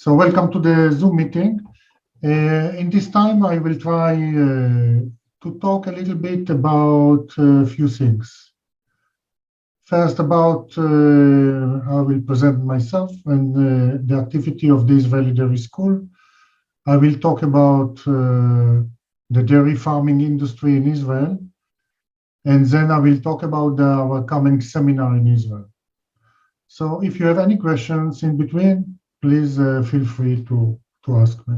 So welcome to the Zoom meeting. In this time, I will try to talk a little bit about a few things. First, I will present myself and the activity of the Israeli Dairy School. I will talk about the dairy farming industry in Israel, and then I will talk about our coming seminar in Israel. So if you have any questions in between, please feel free to ask me.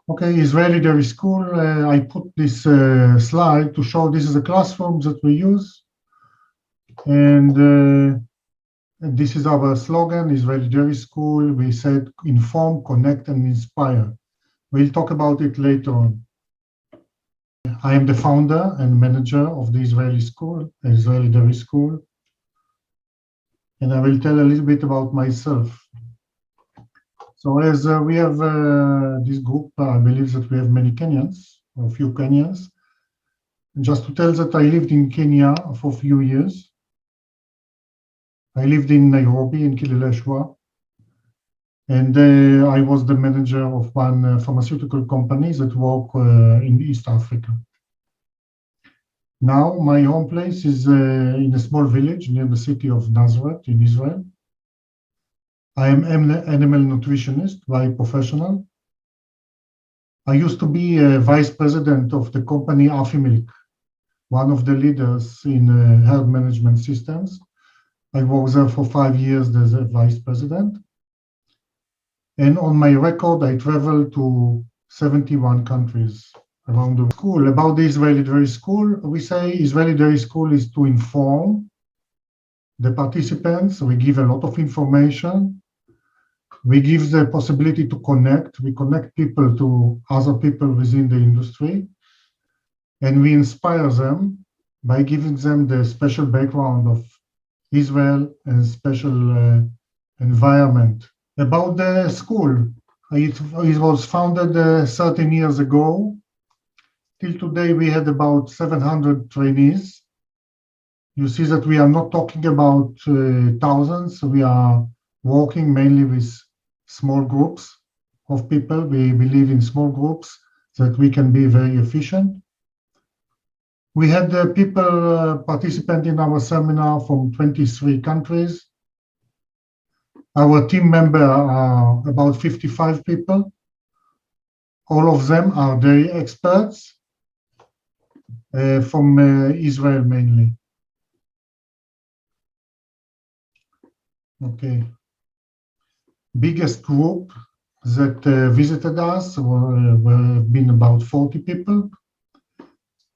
Okay, Israeli Dairy School, I put this slide to show this is a classroom that we use. And this is our slogan, Israeli Dairy School. We said inform, connect, and inspire. We'll talk about it later on. I am the founder and manager of the Israeli School, Israeli Dairy School. And I will tell a little bit about myself. So as we have this group, I believe that we have many Kenyans, or a few Kenyans. And just to tell that I lived in Kenya for a few years. I lived in Nairobi, in Kileleshwa. And I was the manager of one pharmaceutical company that work in East Africa. Now my home place is in a small village near the city of Nazareth in Israel. I am an animal nutritionist by professional. I used to be a vice president of the company Afimilk, one of the leaders in herd management systems. I was there for 5 years as a vice president. And on my record, I traveled to 71 countries around the school. About the Israeli Dairy School, we say Israeli Dairy School is to inform the participants. We give a lot of information. We give the possibility to connect. We connect people to other people within the industry. And we inspire them by giving them the special background of Israel and special environment. About the school, it was founded 13 years ago. Till today, we had about 700 trainees. You see that we are not talking about thousands. We are working mainly with small groups of people. We believe in small groups that we can be very efficient. We had people participant in our seminar from 23 countries. Our team member are about 55 people. All of them are dairy experts from Israel mainly. Okay. Biggest group that visited us were been about 40 people.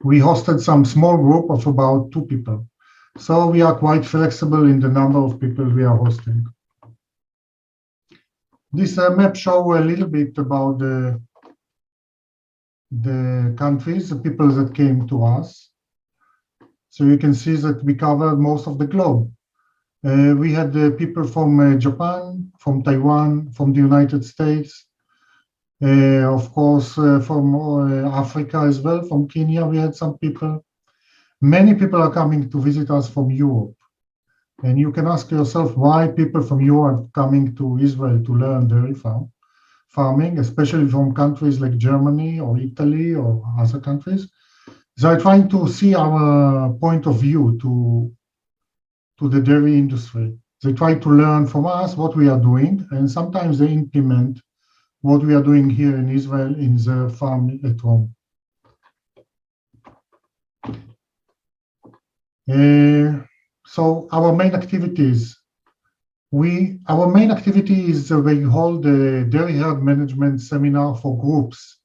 We hosted some small group of about 2 people. So we are quite flexible in the number of people we are hosting. This map shows a little bit about the countries, the people that came to us. So you can see that we covered most of the globe. We had people from Japan, from Taiwan, from the United States, of course, from Africa as well, from Kenya, we had some people. Many people are coming to visit us from Europe. And you can ask yourself why people from Europe are coming to Israel to learn dairy farming, especially from countries like Germany or Italy or other countries. They are trying to see our point of view to the dairy industry. They try to learn from us what we are doing, and sometimes they implement what we are doing here in Israel in their farm at home. So our main activities, we hold a dairy herd management seminar for groups.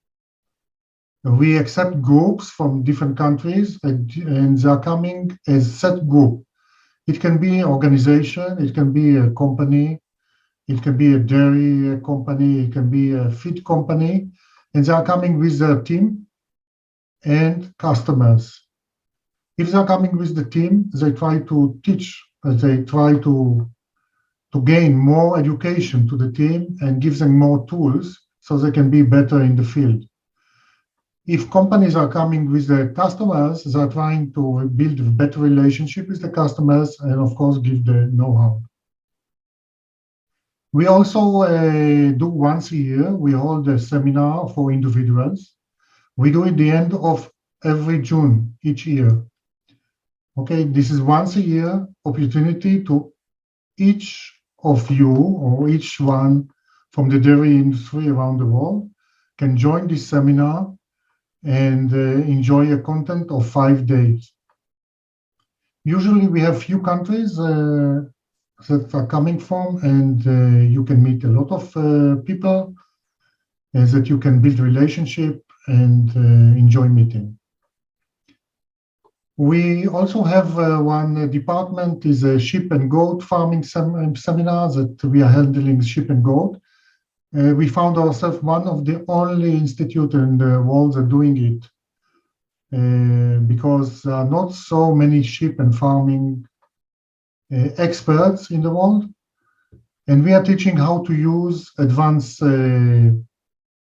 We accept groups from different countries and they are coming as set group. It can be an organization, it can be a company, it can be a dairy company, it can be a feed company, and they are coming with their team and customers. If they are coming with the team, they try to teach, they try to gain more education to the team and give them more tools so they can be better in the field. If companies are coming with the customers, they are trying to build a better relationship with the customers and of course give the know-how. We also do once a year, we hold a seminar for individuals. We do it the end of every June each year. Okay, this is once a year opportunity to each of you or each one from the dairy industry around the world can join this seminar and enjoy a content of 5 days. Usually we have few countries that are coming from, and you can meet a lot of people that you can build relationship and enjoy meeting. We also have one department is a sheep and goat farming seminar that we are handling sheep and goat. We found ourselves one of the only institute in the world that doing it because there are not so many sheep and farming experts in the world. And we are teaching how to use advanced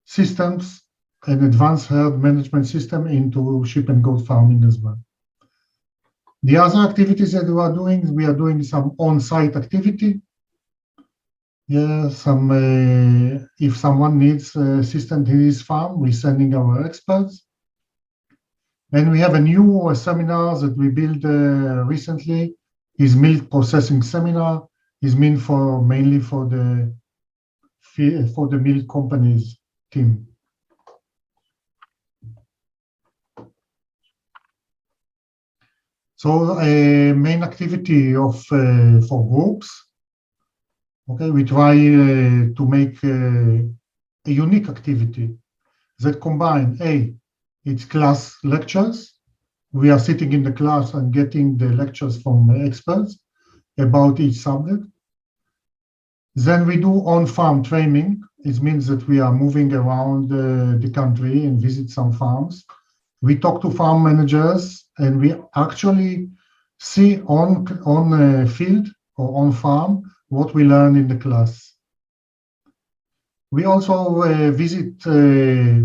systems and advanced herd management system into sheep and goat farming as well. The other activities that we are doing some on-site activity. Yeah, if someone needs assistance in his farm, we're sending our experts. And we have a new seminar that we built recently, is milk processing seminar, is meant mainly for the milk companies team. So main activity of for groups. Okay, we try to make a unique activity that combine it's class lectures. We are sitting in the class and getting the lectures from experts about each subject. Then we do on-farm training. It means that we are moving around the country and visit some farms. We talk to farm managers and we actually see on field or on farm what we learn in the class. We also visit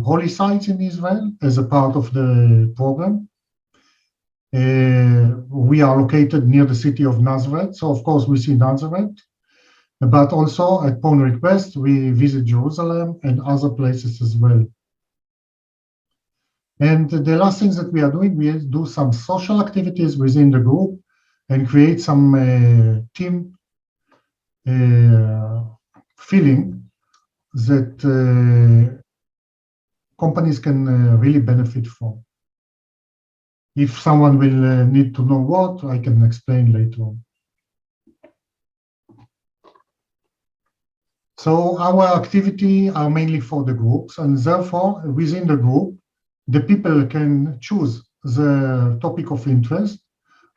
holy sites in Israel as a part of the program. We are located near the city of Nazareth, so of course we see Nazareth, but also upon request we visit Jerusalem and other places as well. And the last things that we are doing, we do some social activities within the group and create some team feeling that companies can really benefit from. If someone will need to know what, I can explain later on. So our activity are mainly for the groups, and therefore within the group, the people can choose the topic of interest.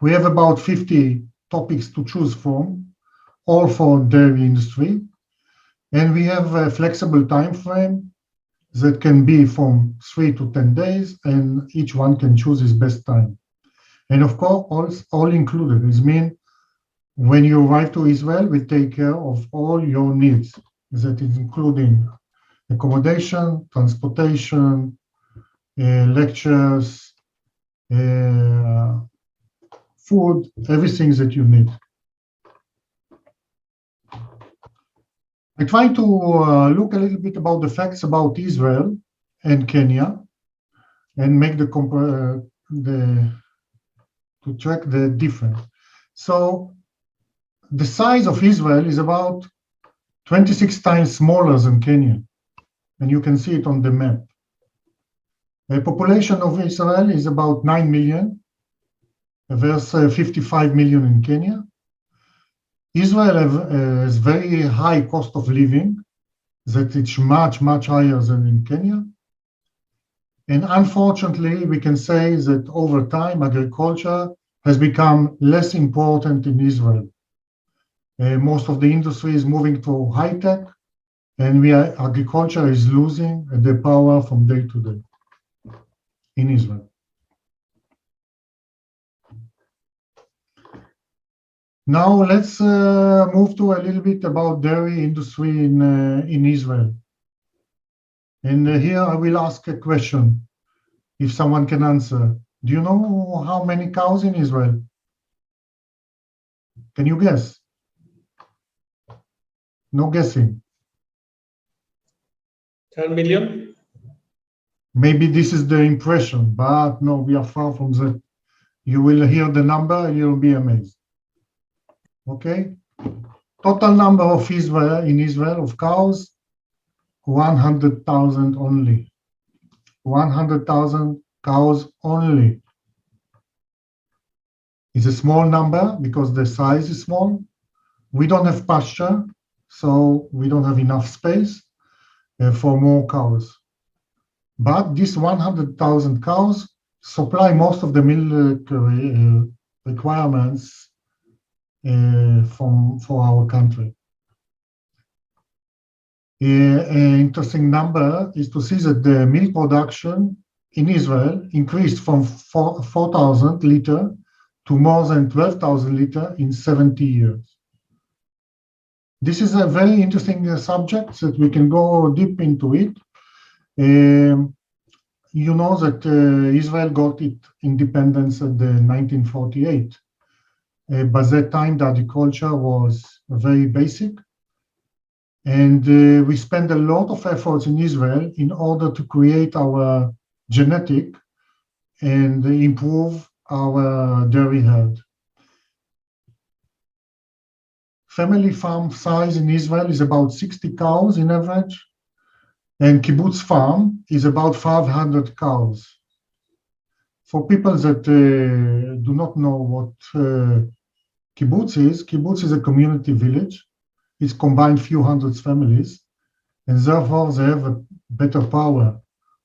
We have about 50 topics to choose from, all for dairy industry. And we have a flexible time frame that can be from 3 to 10 days, and each one can choose his best time. And of course, all included. This means when you arrive to Israel, we take care of all your needs. That is including accommodation, transportation, lectures, food, everything that you need. I try to look a little bit about the facts about Israel and Kenya and make to track the difference. So the size of Israel is about 26 times smaller than Kenya, and you can see it on the map. The population of Israel is about 9 million versus 55 million in Kenya. Israel has very high cost of living, that it's much, much higher than in Kenya. And unfortunately, we can say that over time, agriculture has become less important in Israel. Most of the industry is moving to high tech, and agriculture is losing the power from day to day in Israel. Now let's move to a little bit about dairy industry in Israel. And here I will ask a question, if someone can answer. Do you know how many cows in Israel? Can you guess? No guessing. 10 million? Maybe this is the impression, but no, we are far from that. You will hear the number and you'll be amazed. Okay? Total number of Israel of cows, 100,000 only. 100,000 cows only. It's a small number because the size is small. We don't have pasture, so we don't have enough space for more cows. But these 100,000 cows supply most of the milk requirements for our country. An interesting number is to see that the milk production in Israel increased from 4,000 liter to more than 12,000 liter in 70 years. This is a very interesting subject that we can go deep into it. You know that Israel got its independence in 1948. By that time, the agriculture was very basic. And we spent a lot of efforts in Israel in order to create our genetic and improve our dairy herd. Family farm size in Israel is about 60 cows in average, and kibbutz farm is about 500 cows. For people that do not know what kibbutz is a community village. It's combined few hundred families, and therefore they have a better power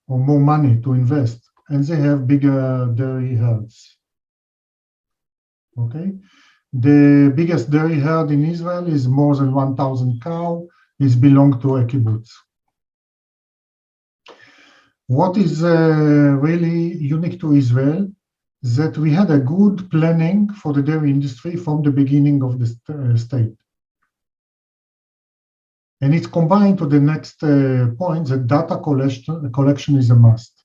or more money to invest, and they have bigger dairy herds. Okay, the biggest dairy herd in Israel is more than 1,000 cows. It belongs to a kibbutz. What is really unique to Israel is that we had a good planning for the dairy industry from the beginning of the state. And it's combined to the next point that data collection is a must.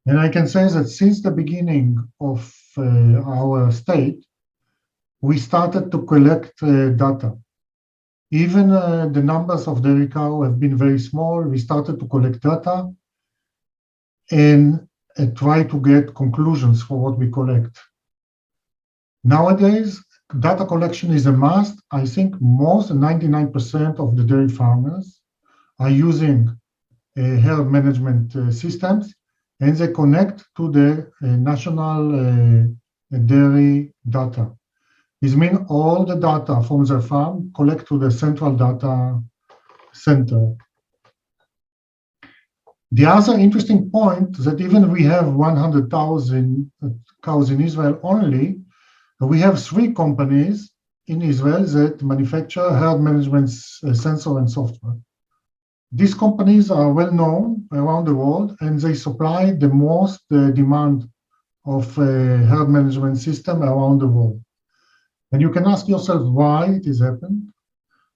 And I can say that since the beginning of our state, we started to collect data. Even the numbers of dairy cow have been very small. We started to collect data and try to get conclusions for what we collect. Nowadays, data collection is a must. I think most 99% of the dairy farmers are using herd management systems, and they connect to the national dairy data. This means all the data from their farm collect to the central data center. The other interesting point that even we have 100,000 cows in Israel only, we have 3 companies in Israel that manufacture herd management sensor and software. These companies are well known around the world, and they supply the most demand of herd management system around the world. And you can ask yourself why it has happened.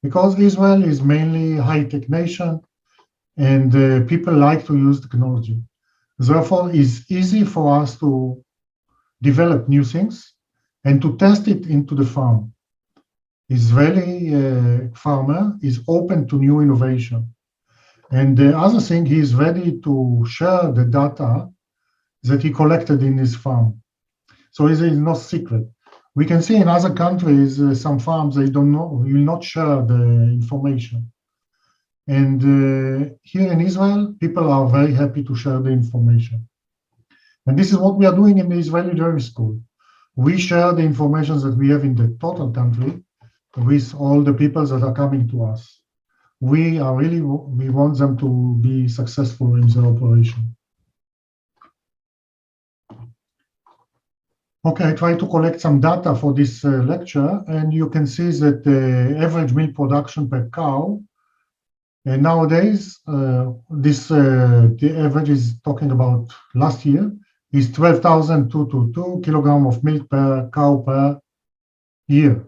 Because Israel is mainly high-tech nation, and people like to use technology. Therefore, it's easy for us to develop new things and to test it into the farm. Israeli farmer is open to new innovation. And the other thing, he is ready to share the data that he collected in his farm. So it is not secret. We can see in other countries, some farms, they don't know, will not share the information. And here in Israel, people are very happy to share the information. And this is what we are doing in the Israeli Dairy School. We share the information that we have in the total country with all the people that are coming to us. We want them to be successful in their operation. Okay, I try to collect some data for this lecture, and you can see that the average milk production per cow, and nowadays, the average is talking about last year, is 12,222 kilograms of milk per cow per year.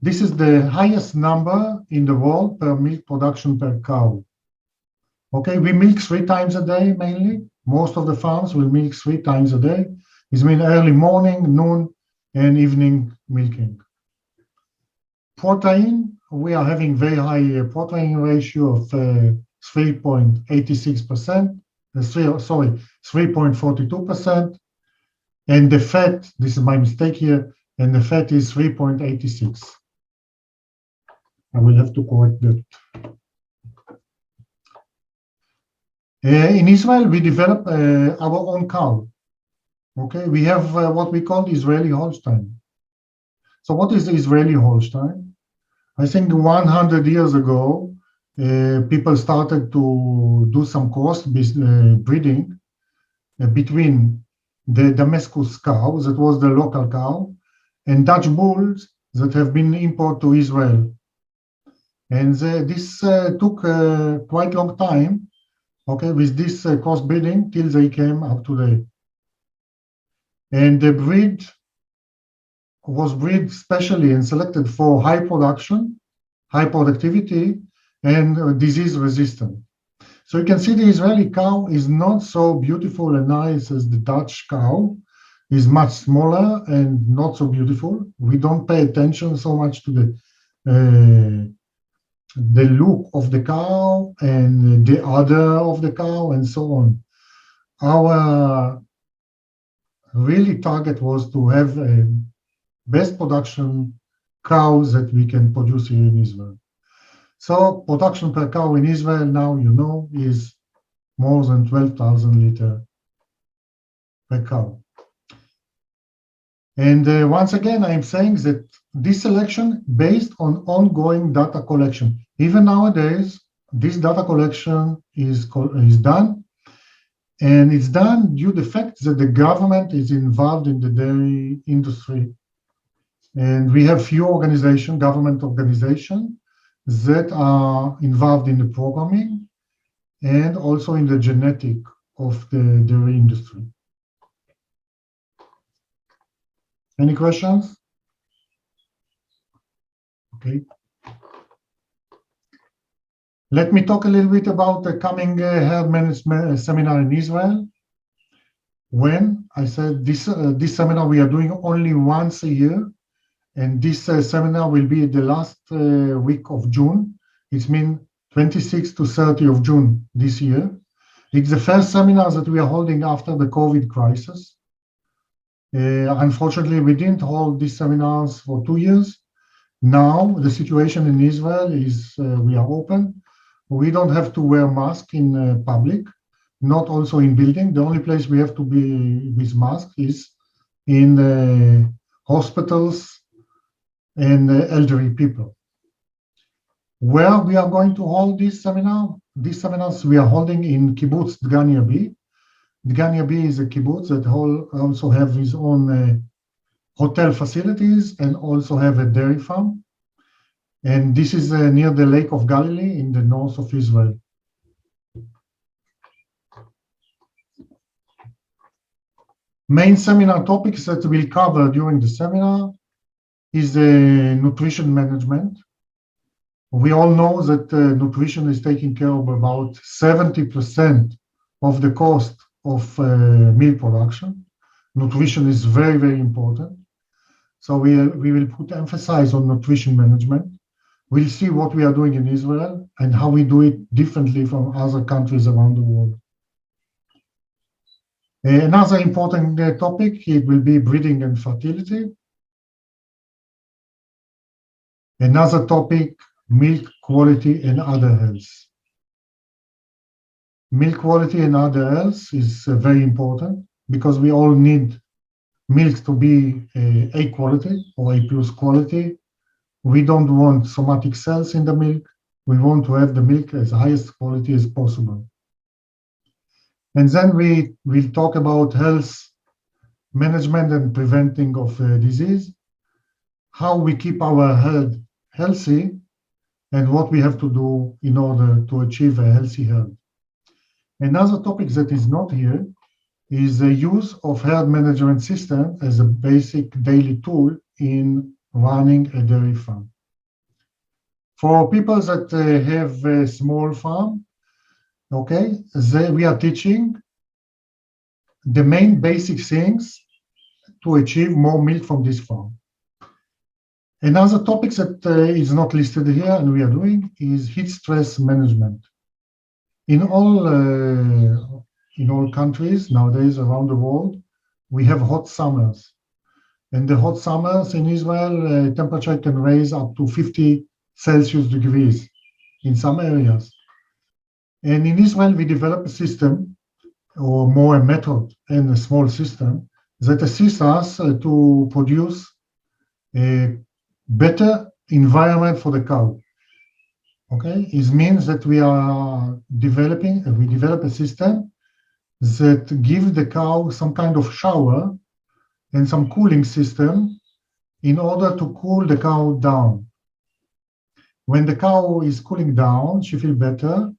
This is the highest number in the world per milk production per cow. Okay, we milk 3 times a day mainly. Most of the farms will milk 3 times a day. It means early morning, noon, and evening milking. Protein we are having very high protein ratio of 3.86%, 3.42%, and the fat, this is my mistake here, and the fat is 3.86. I will have to correct that. In Israel, we develop our own cow. Okay, we have what we call Israeli Holstein. So what is the Israeli Holstein? I think 100 years ago, people started to do some cross breeding between the Damascus cow, that was the local cow, and Dutch bulls that have been imported to Israel. And this took quite a long time, okay, with this cross breeding till they came up today. And the breed was bred specially and selected for high production, high productivity, and disease resistant. So you can see the Israeli cow is not so beautiful and nice as the Dutch cow, is much smaller and not so beautiful. We don't pay attention so much to the look of the cow and the udder of the cow and so on. Our really target was to have a best production cows that we can produce here in Israel. So production per cow in Israel now, you know, is more than 12,000 liters per cow. And once again, I'm saying that this selection based on ongoing data collection. Even nowadays, this data collection is done, and it's done due to the fact that the government is involved in the dairy industry. And we have few government organizations that are involved in the programming and also in the genetic of the dairy industry. Any questions? Okay. Let me talk a little bit about the coming herd management seminar in Israel. When I said this seminar we are doing only once a year, and this seminar will be the last week of June. It means 26 to 30 of June this year. It's the first seminar that we are holding after the COVID crisis. Unfortunately, we didn't hold these seminars for 2 years. Now the situation in Israel is we are open. We don't have to wear masks in public, not also in building. The only place we have to be with masks is in hospitals and elderly people. Where we are going to hold this seminar? These seminars we are holding in Kibbutz Dgan Yabi. Dgan Yabi is a kibbutz that also have his own hotel facilities and also have a dairy farm. And this is near the Lake of Galilee in the north of Israel. Main seminar topics that we'll cover during the seminar is nutrition management. We all know that nutrition is taking care of about 70% of the cost of milk production. Nutrition is very, very important. So we will put emphasis on nutrition management. We'll see what we are doing in Israel and how we do it differently from other countries around the world. Another important topic, it will be breeding and fertility. Another topic, milk quality and other health. Milk quality and other health is very important because we all need milk to be A quality or A plus quality. We don't want somatic cells in the milk. We want to have the milk as highest quality as possible. And then we will talk about health management and preventing of disease, how we keep our herd healthy, and what we have to do in order to achieve a healthy herd. Another topic that is not here is the use of herd management system as a basic daily tool in running a dairy farm. For people that have a small farm, okay, we are teaching the main basic things to achieve more milk from this farm. Another topic that is not listed here and we are doing is heat stress management. In all countries nowadays around the world, we have hot summers. And the hot summers in Israel, temperature can raise up to 50 Celsius degrees in some areas. And in Israel, we developed a system, or more a method and a small system, that assists us to produce a better environment for the cow. Okay, it means that we develop a system that gives the cow some kind of shower and some cooling system in order to cool the cow down. When the cow is cooling down, she feels better,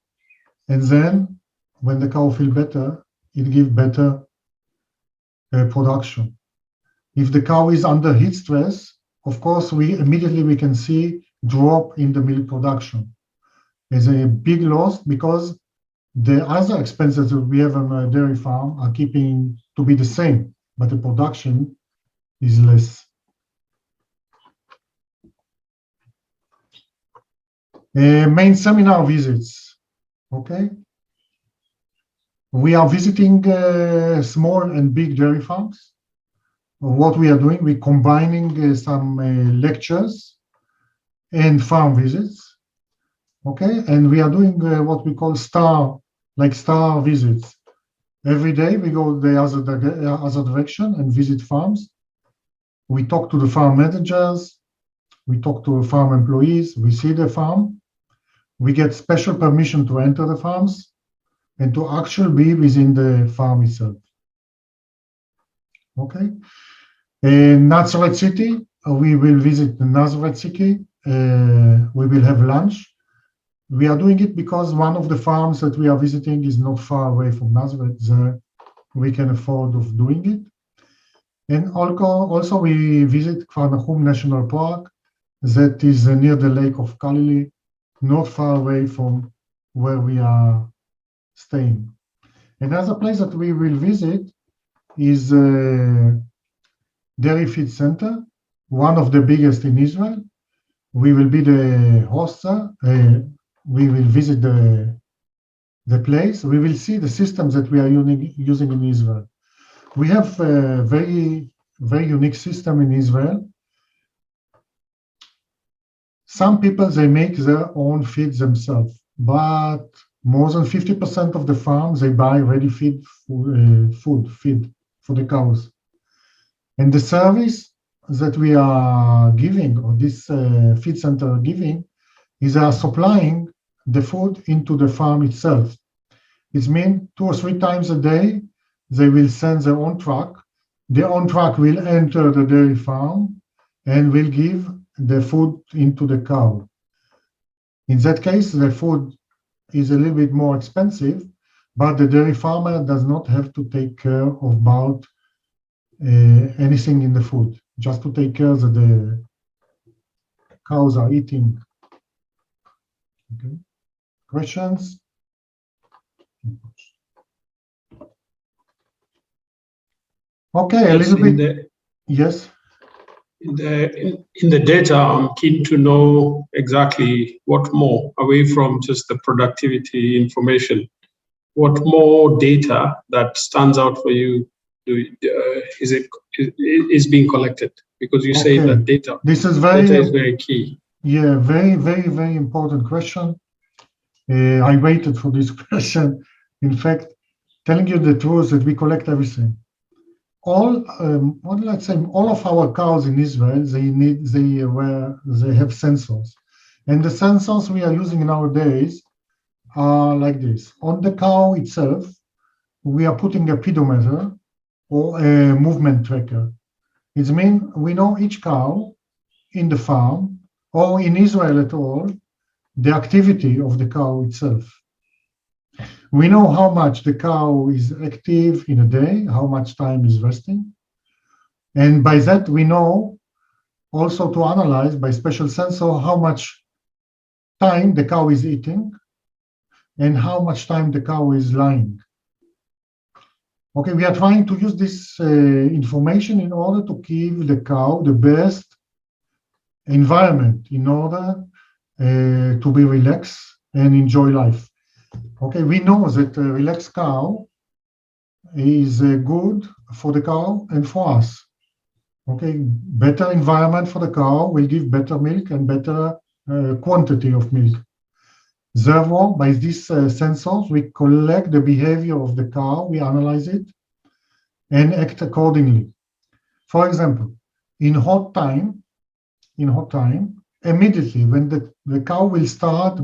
and then when the cow feels better, it gives better production. If the cow is under heat stress, of course, we can see drop in the milk production. There's a big loss because the other expenses that we have on a dairy farm are keeping to be the same, but the production is less. Main seminar visits, okay? We are visiting small and big dairy farms. What we are doing, we're combining some lectures and farm visits, okay? And we are doing what we call star visits. Every day we go the other direction and visit farms. We talk to the farm managers, we talk to farm employees, we see the farm, we get special permission to enter the farms and to actually be within the farm itself. Okay. In Nazareth City, we will visit the Nazareth City. We will have lunch. We are doing it because one of the farms that we are visiting is not far away from Nazareth. There we can afford of doing it. And also we visit Kfar Nahum National Park, that is near the Lake of Galilee, not far away from where we are staying. Another place that we will visit is Dairy Feed Center, one of the biggest in Israel. We will be the host. We will visit the place. We will see the systems that we are using in Israel. We have a very, very unique system in Israel. Some people, they make their own feed themselves, but more than 50% of the farms, they buy ready feed for the cows. And the service that we are giving, or this feed center giving, is they are supplying the food into the farm itself. It means 2 or 3 times a day, they will send their own truck. Their own truck will enter the dairy farm and will give the food into the cow. In that case, the food is a little bit more expensive, but the dairy farmer does not have to take care about anything in the food, just to take care that the cows are eating. Okay. Questions? Okay, a little bit. Yes. In the data, I'm keen to know exactly what more, away from just the productivity information, what more data that stands out for you is being collected? Because you say that data is very key. Yeah, very, very, very important question. I waited for this question. In fact, telling you the truth that we collect everything. All of our cows in Israel, they have sensors, and the sensors we are using nowadays are like this. On the cow itself, we are putting a pedometer or a movement tracker. It means we know each cow in the farm or in Israel at all, the activity of the cow itself. We know how much the cow is active in a day, how much time is resting. And by that, we know also to analyze by special sensor how much time the cow is eating and how much time the cow is lying. Okay, we are trying to use this information in order to give the cow the best environment in order to be relaxed and enjoy life. Okay, we know that a relaxed cow is good for the cow and for us. Okay, better environment for the cow will give better milk and better quantity of milk. Therefore, by these sensors, we collect the behavior of the cow, we analyze it, and act accordingly. For example, in hot time, immediately when the cow will start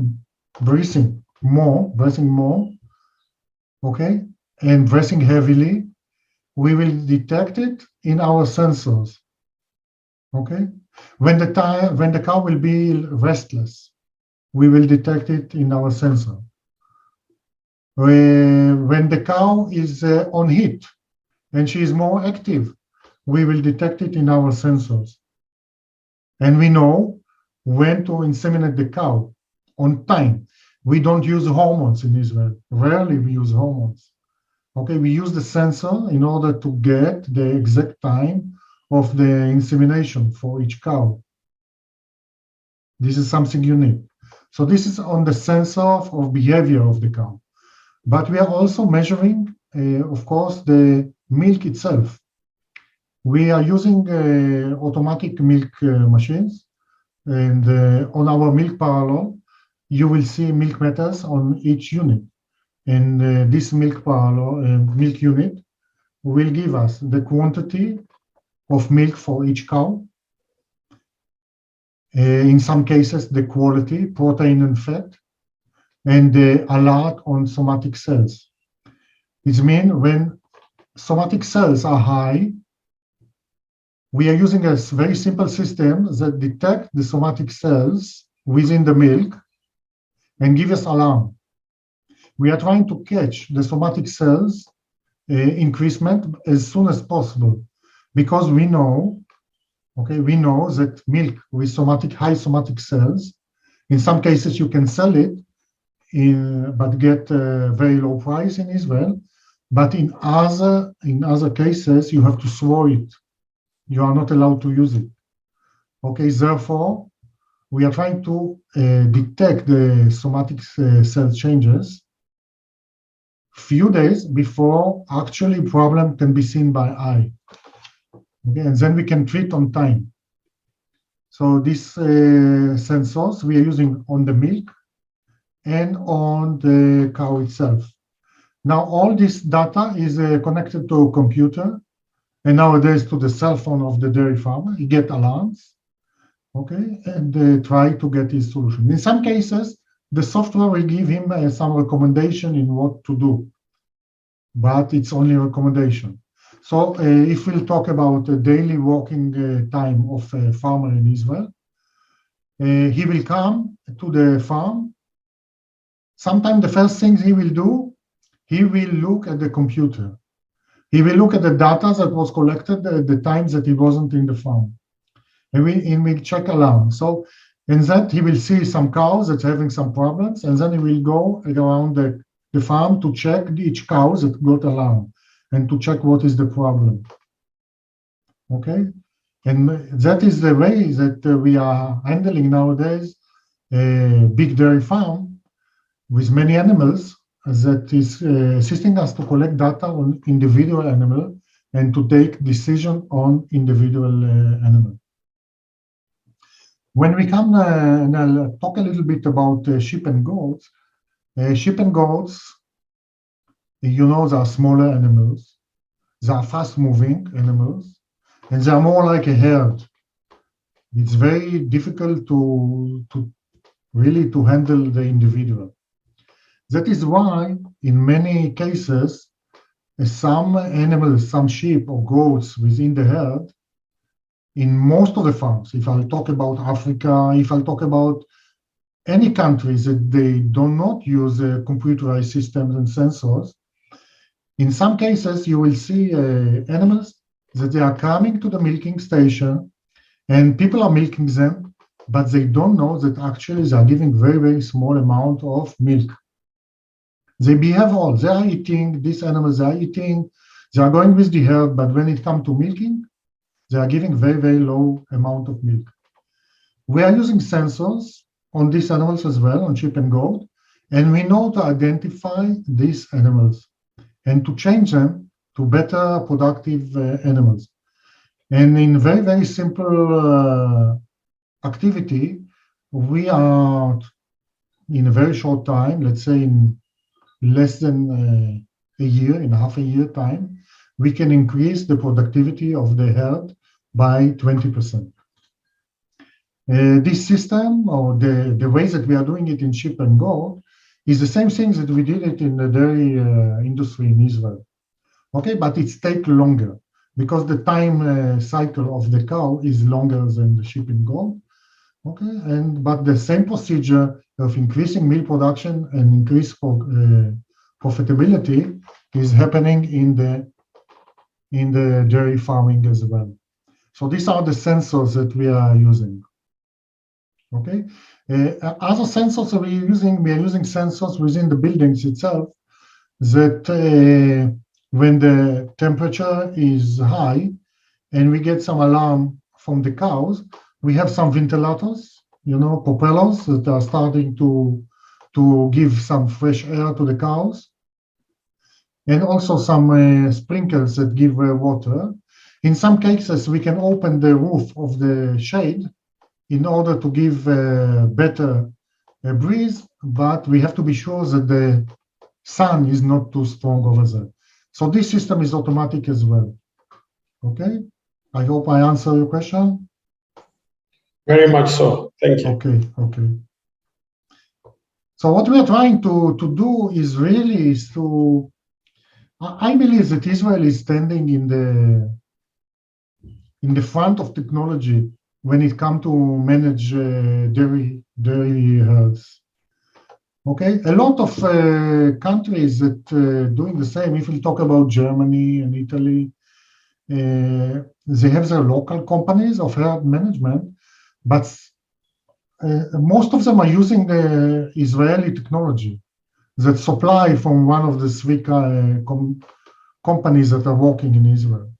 breathing more, okay, and breathing heavily, we will detect it in our sensors. Okay, when the cow will be restless, we will detect it in our sensor. When the cow is on heat and she is more active, we will detect it in our sensors. And we know when to inseminate the cow on time. We don't use hormones in Israel. Rarely we use hormones. Okay, we use the sensor in order to get the exact time of the insemination for each cow. This is something unique. So this is on the sensor of behavior of the cow. But we are also measuring, of course, the milk itself. We are using automatic milk machines, and on our milk parlor, you will see milk meters on each unit. And this milk parlor, milk unit will give us the quantity of milk for each cow. In some cases, the quality, protein and fat, and the alert on somatic cells. It means when somatic cells are high, we are using a very simple system that detects the somatic cells within the milk and give us alarm. We are trying to catch the somatic cells increasement as soon as possible, because we know that milk with high somatic cells, in some cases you can sell it, but get a very low price in Israel. But in other cases, you have to throw it. You are not allowed to use it. Okay, therefore, we are trying to detect the somatic cell changes few days before actually problem can be seen by eye. Okay, and then we can treat on time. So these sensors we are using on the milk and on the cow itself. Now all this data is connected to a computer, and nowadays to the cell phone of the dairy farmer. He get alarms, okay, and try to get his solution. In some cases, the software will give him some recommendation in what to do, but it's only a recommendation. So if we'll talk about the daily working time of a farmer in Israel, he will come to the farm. Sometimes the first thing he will do, he will look at the computer. He will look at the data that was collected at the times that he wasn't in the farm. And we check alarm. So in that, he will see some cows that's having some problems, and then he will go around the farm to check each cow that got alarm and to check what is the problem. Okay? And that is the way that we are handling nowadays a big dairy farm with many animals that is assisting us to collect data on individual animal and to take decision on individual animal. When we come, and I'll talk a little bit about sheep and goats. Sheep and goats, you know, they are smaller animals. They are fast-moving animals, and they are more like a herd. It's very difficult to really handle the individual. That is why, in many cases, some animals, some sheep or goats within the herd, in most of the farms, if I'll talk about Africa, if I'll talk about any countries that they do not use computerized systems and sensors, in some cases you will see animals that they are coming to the milking station and people are milking them, but they don't know that actually they are giving very, very small amount of milk. They behave all. They are eating, these animals are eating, they are going with the herd, but when it comes to milking, they are giving very, very low amount of milk. We are using sensors on these animals as well, on sheep and goat, and we know to identify these animals and to change them to better productive animals. And in very, very simple activity, we are in a very short time, let's say in less than a year, in half a year time, we can increase the productivity of the herd by 20%. This system, or the ways that we are doing it in sheep and goat, is the same things that we did it in the dairy industry in Israel. Okay, but it's take longer because the time cycle of the cow is longer than the sheep and goat. Okay, but the same procedure of increasing milk production and increase profitability is happening in the dairy farming as well. So these are the sensors that we are using. Okay, other sensors that we are using sensors within the buildings itself that when the temperature is high and we get some alarm from the cows, we have some ventilators, propellers that are starting to give some fresh air to the cows, and also some sprinkles that give water. In some cases, we can open the roof of the shade in order to give better breeze, but we have to be sure that the sun is not too strong over there. So this system is automatic as well. Okay, I hope I answer your question. Very much so. Thank you. Okay. So what we are trying to do is really I believe that Israel is standing in the front of technology when it comes to manage dairy herds. Okay, a lot of countries that doing the same. If we talk about Germany and Italy, they have their local companies of herd management, but most of them are using the Israeli technology that supply from one of the three companies that are working in Israel.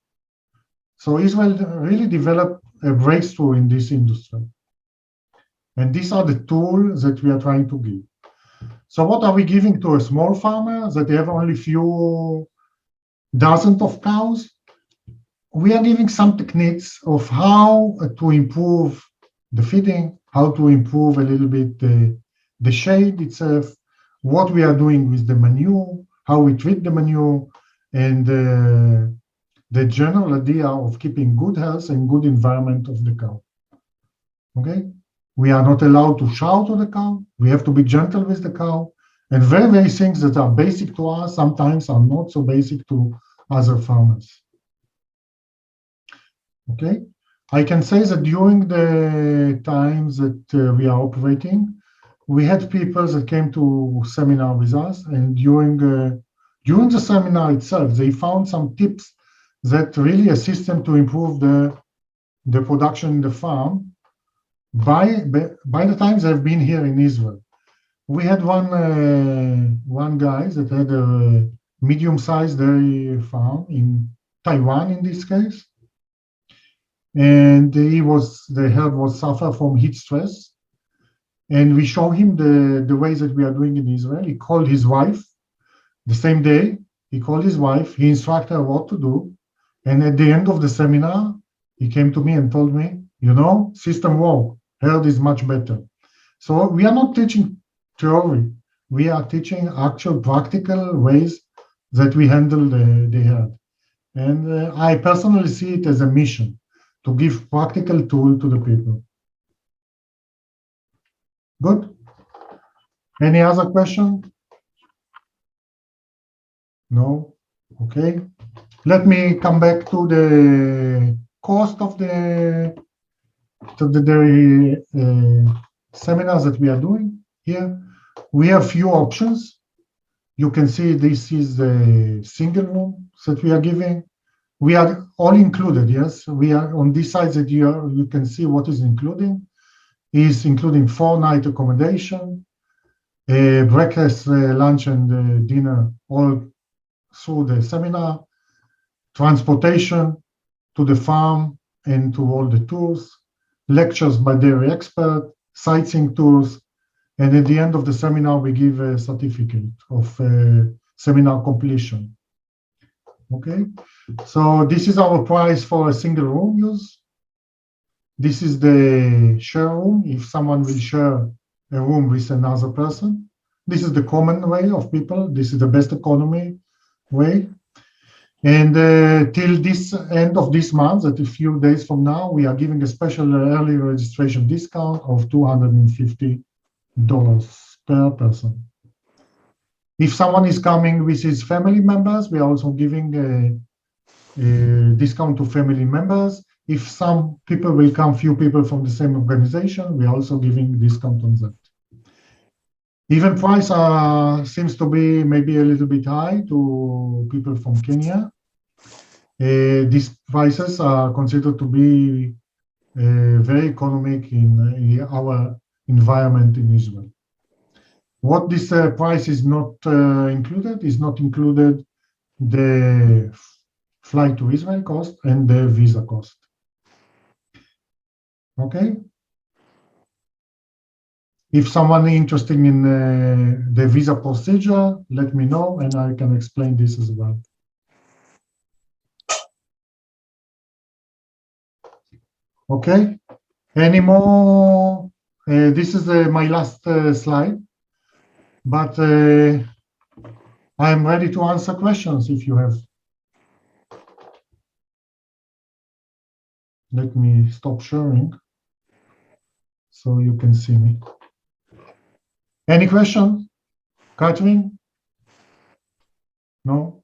So Israel really developed a breakthrough in this industry. And these are the tools that we are trying to give. So what are we giving to a small farmer that they have only few dozens of cows? We are giving some techniques of how to improve the feeding, how to improve a little bit the shade itself, what we are doing with the manure, how we treat the manure, and the general idea of keeping good health and good environment of the cow. Okay? We are not allowed to shout to the cow. We have to be gentle with the cow. And very, very things that are basic to us sometimes are not so basic to other farmers. Okay? I can say that during the times that we are operating, we had people that came to seminar with us, and during the seminar itself, they found some tips that really assist them to improve the production in the farm by the time they've been here in Israel. We had one guy that had a medium-sized dairy farm in Taiwan in this case, and the herd was suffer from heat stress. And we show him the ways that we are doing in Israel. He called his wife the same day. He called his wife. He instructed her what to do. And at the end of the seminar, he came to me and told me, system work. Herd is much better. So we are not teaching theory. We are teaching actual practical ways that we handle the herd. And I personally see it as a mission to give practical tool to the people. Good. Any other question? No? Okay. Let me come back to the cost of the dairy seminars that we are doing here. We have few options. You can see this is the single room that we are giving. We are all included, yes. We are on this side that you can see what is including. Is including 4-night accommodation, breakfast, lunch, and dinner all through the seminar, transportation to the farm and to all the tours, lectures by their expert, sightseeing tours, and at the end of the seminar, we give a certificate of seminar completion. Okay, so this is our price for a single room use. This is the share room, if someone will share a room with another person. This is the common way of people. This is the best economy way. And till this end of this month, that a few days from now, we are giving a special early registration discount of $250 per person. If someone is coming with his family members, we are also giving a discount to family members. If some people will come, few people from the same organization, we are also giving discount on that. Even price seems to be maybe a little bit high to people from Kenya. These prices are considered to be very economic in our environment in Israel. What this price is not included the flight to Israel cost and the visa cost. Okay. If someone is interested in the visa procedure, let me know and I can explain this as well. Okay. Any more? This is my last slide, but I am ready to answer questions if you have. Let me stop sharing so you can see me. Any question, Catherine? No?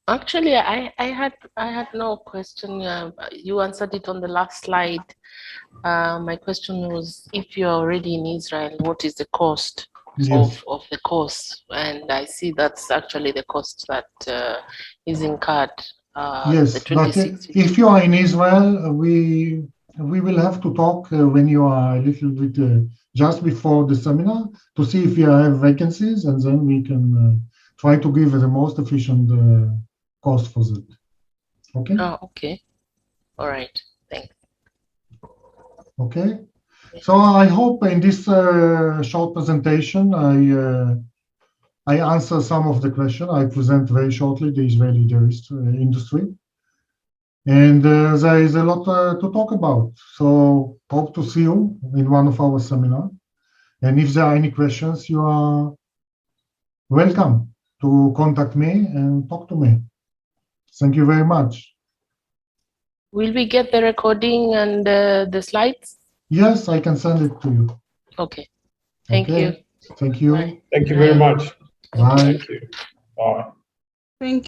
Actually, I had no question. You answered it on the last slide. My question was, if you're already in Israel, what is the cost Yes. of the course? And I see that's actually the cost that is incurred. Yes, the but 26. if you are in Israel, we will have to talk when you are a little bit just before the seminar to see if you have vacancies, and then we can try to give the most efficient cost for that. Okay. Oh, okay. All right. Thanks. Okay. So I hope in this short presentation I answer some of the questions. I present very shortly the Israeli industry. And there is a lot to talk about. So hope to see you in one of our seminars. And if there are any questions, you are welcome to contact me and talk to me. Thank you very much. Will we get the recording and the slides? Yes, I can send it to you. Okay. Thank you. Thank you. Bye. Thank you very much. Bye. Thank you. Bye. Thank you.